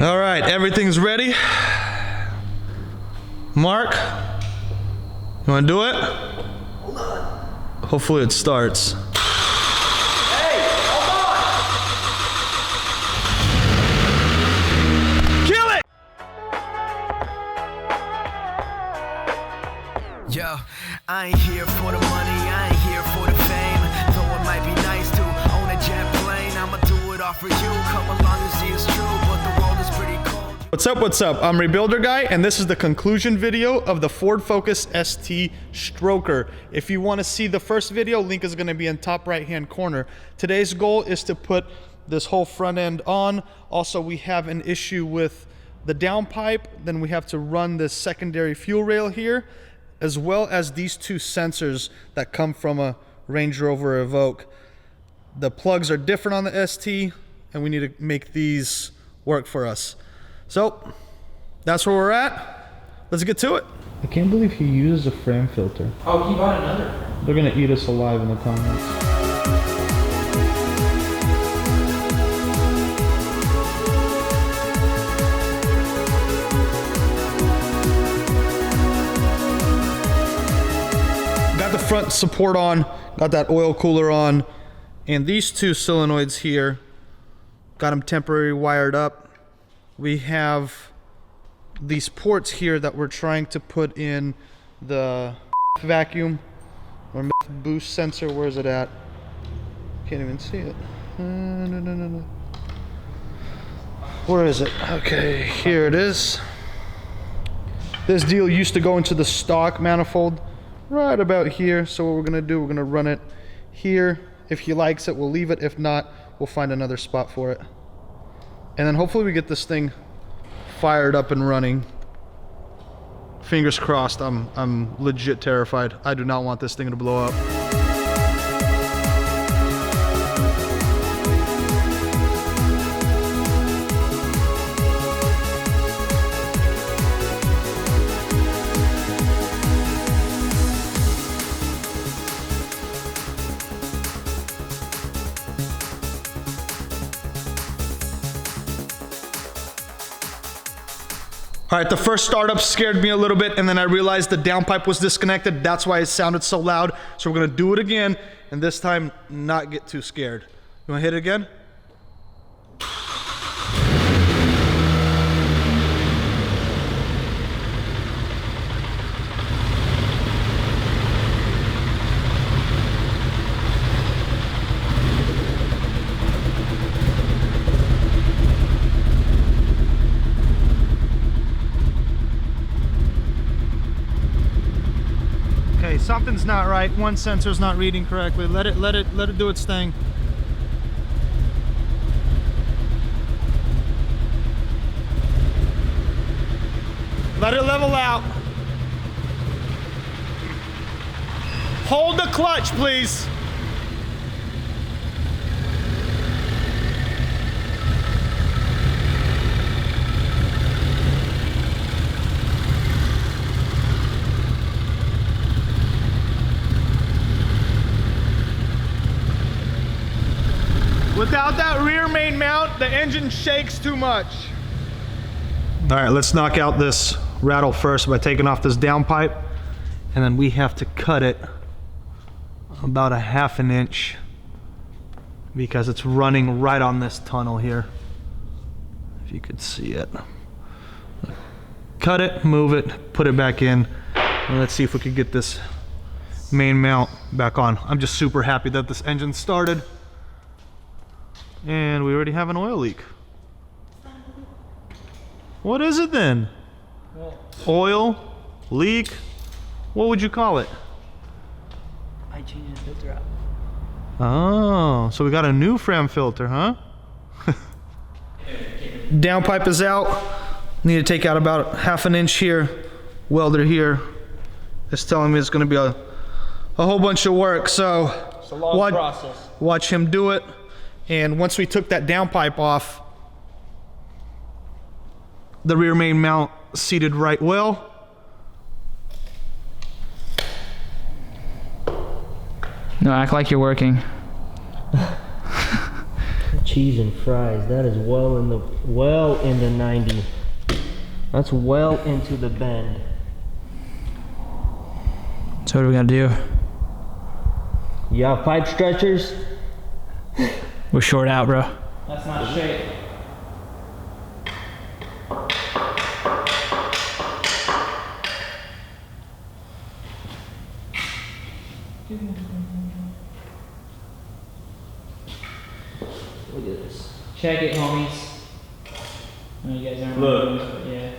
All right, everything's ready. Mark, you want to do it? Hold on. Hopefully it starts. Hey, hold on. Kill it! Yo, I ain't here for the money, I ain't here for the fame. Though it might be nice to own a jet plane, I'ma do it all for you. Come along and see it's true, but the world is pretty cold. What's up, what's up? I'm Rebuilder Guy, and this is the conclusion video of the Ford Focus ST Stroker. If you want to see the first video, link is going to be in top right hand corner. Today's goal is to put this whole front end on. Also, we have an issue with the downpipe. Then we have to run this secondary fuel rail here, as well as these two sensors that come from a Range Rover Evoque. The plugs are different on the ST, and we need to make these work for us. So that's where we're at. Let's get to it. I can't believe he uses a frame filter. Oh, he bought another. They're gonna eat us alive in the comments. Got the front support on, got that oil cooler on, and these two solenoids here, got them temporarily wired up. We have these ports here that we're trying to put in the vacuum or boost sensor. Where is it at? Can't even see it. No. Where is it? Okay, here it is. This deal used to go into the stock manifold right about here. So what we're gonna do, we're gonna run it here. If he likes it, we'll leave it. If not, we'll find another spot for it. And then hopefully we get this thing fired up and running. Fingers crossed. I'm legit terrified. I do not want this thing to blow up. All right, the first startup scared me a little bit, and then I realized the downpipe was disconnected. That's why it sounded so loud. So we're gonna do it again, and this time not get too scared. You wanna hit it again? Something's not right. One sensor's not reading correctly. Let it do its thing. Let it level out. Hold the clutch, please. Without that rear main mount, the engine shakes too much. All right, let's knock out this rattle first by taking off this downpipe, and then we have to cut it about 1/2 inch because it's running right on this tunnel here. If you could see it. Cut it, move it, put it back in, and let's see if we could get this main mount back on. I'm just super happy that this engine started. And we already have an oil leak. What is it then? Oil, leak, what would you call it? I changed the filter out. Oh, so we got a new FRAM filter, huh? Downpipe is out. Need to take out about 1/2 inch here. Welder here is telling me it's gonna be a whole bunch of work, so It's a long process. Watch him do it. And once we took that downpipe off, the rear main mount seated right well. No, act like you're working. cheese and fries. That is well in the 90. That's well into the bend. So what do we gotta do? You got pipe stretchers? We're short out, bro. That's not straight. Look at this. Check it, homies. I know you guys aren't Look. doing this, but yeah.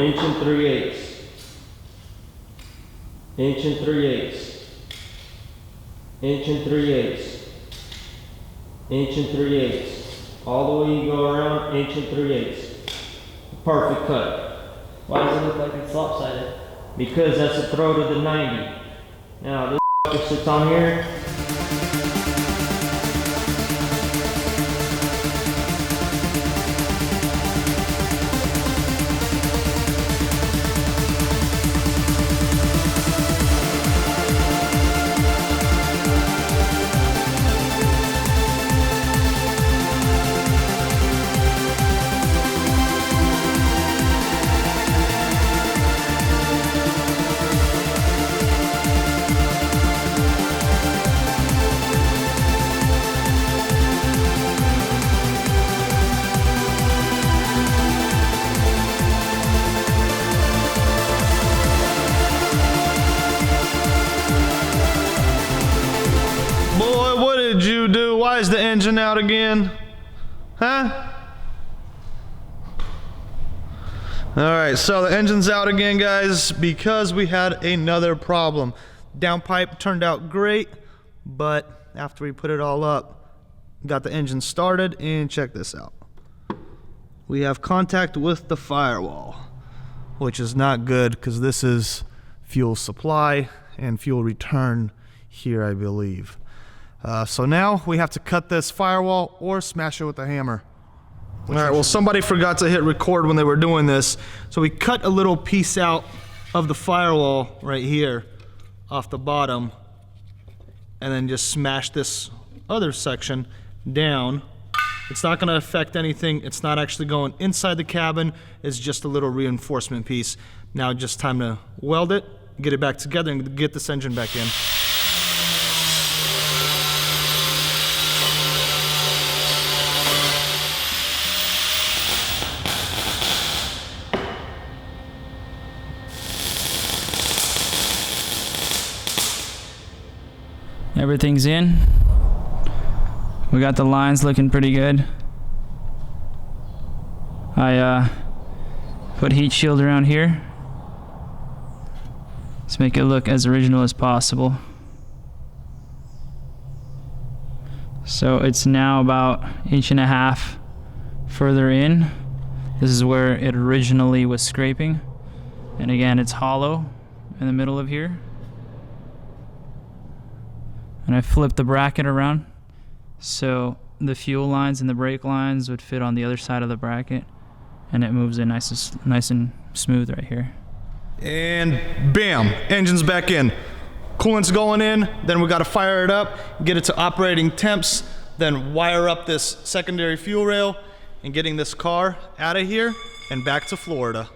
Inch and 3/8. Inch and 3/8. Inch and 3/8. Inch and 3/8. All the way you go around, inch and 3/8. Perfect cut. Why does it look like it's lopsided? Because that's the throw to the 90. Now this fucker sits on here. Boy, what did you do? Why is the engine out again? Huh? Alright, so the engine's out again, guys, because we had another problem. Downpipe turned out great, but after we put it all up, got the engine started, and check this out. We have contact with the firewall, which is not good because this is fuel supply and fuel return here, I believe. So now we have to cut this firewall or smash it with a hammer. All right, well, somebody forgot to hit record when they were doing this. So we cut a little piece out of the firewall right here off the bottom and then just smash this other section down. It's not gonna affect anything. It's not actually going inside the cabin. It's just a little reinforcement piece. Now just time to weld it, get it back together, and get this engine back in. Everything's in. We got the lines looking pretty good. I put heat shield around here. Let's make it look as original as possible. So it's now about 1.5 inches further in. This is where it originally was scraping. And again, it's hollow in the middle of here. And I flipped the bracket around so the fuel lines and the brake lines would fit on the other side of the bracket, and it moves in nice and smooth right here. And bam, engine's back in. Coolant's going in, then we gotta fire it up, get it to operating temps, then wire up this secondary fuel rail and getting this car out of here and back to Florida.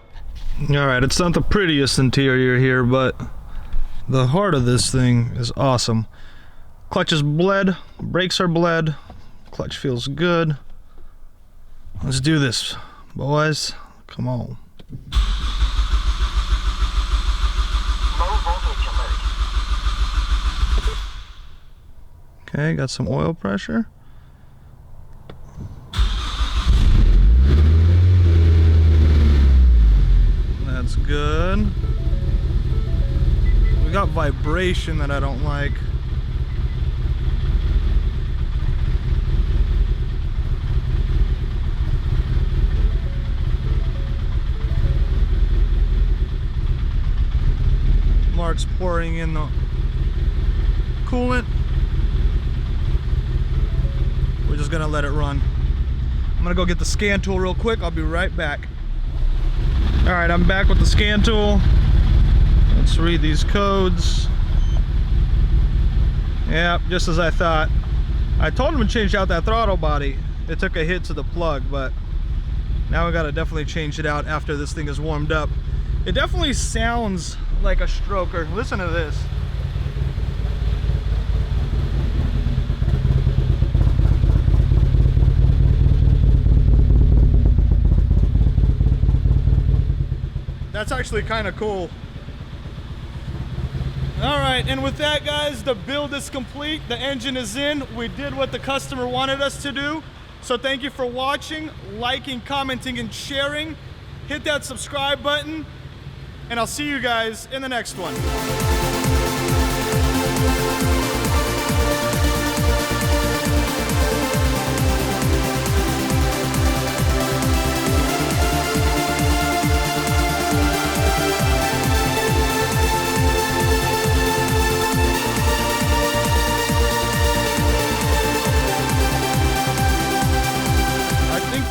All right, it's not the prettiest interior here, but the heart of this thing is awesome. Clutch is bled, brakes are bled, clutch feels good. Let's do this, boys. Come on. Low voltage alert. Okay, got some oil pressure. That's good. We got vibration that I don't like. Mark's pouring in the coolant. We're just gonna let it run. I'm gonna go get the scan tool real quick. I'll be right back. All right, I'm back with the scan tool. Let's read these codes. Yep, just as I thought. I told him to change out that throttle body. It took a hit to the plug, but now we gotta definitely change it out after this thing is warmed up. It definitely sounds like a stroker. Listen to this. That's actually kind of cool. All right, and with that, guys, the build is complete. The engine is in. We did what the customer wanted us to do. So thank you for watching, liking, commenting, and sharing. Hit that subscribe button, and I'll see you guys in the next one.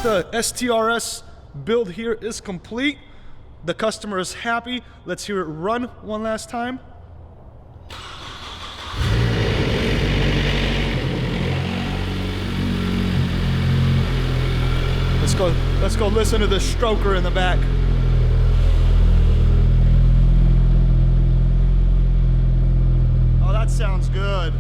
The STRS build here is complete. The customer is happy. Let's hear it run one last time. Let's go listen to the stroker in the back. Oh, that sounds good.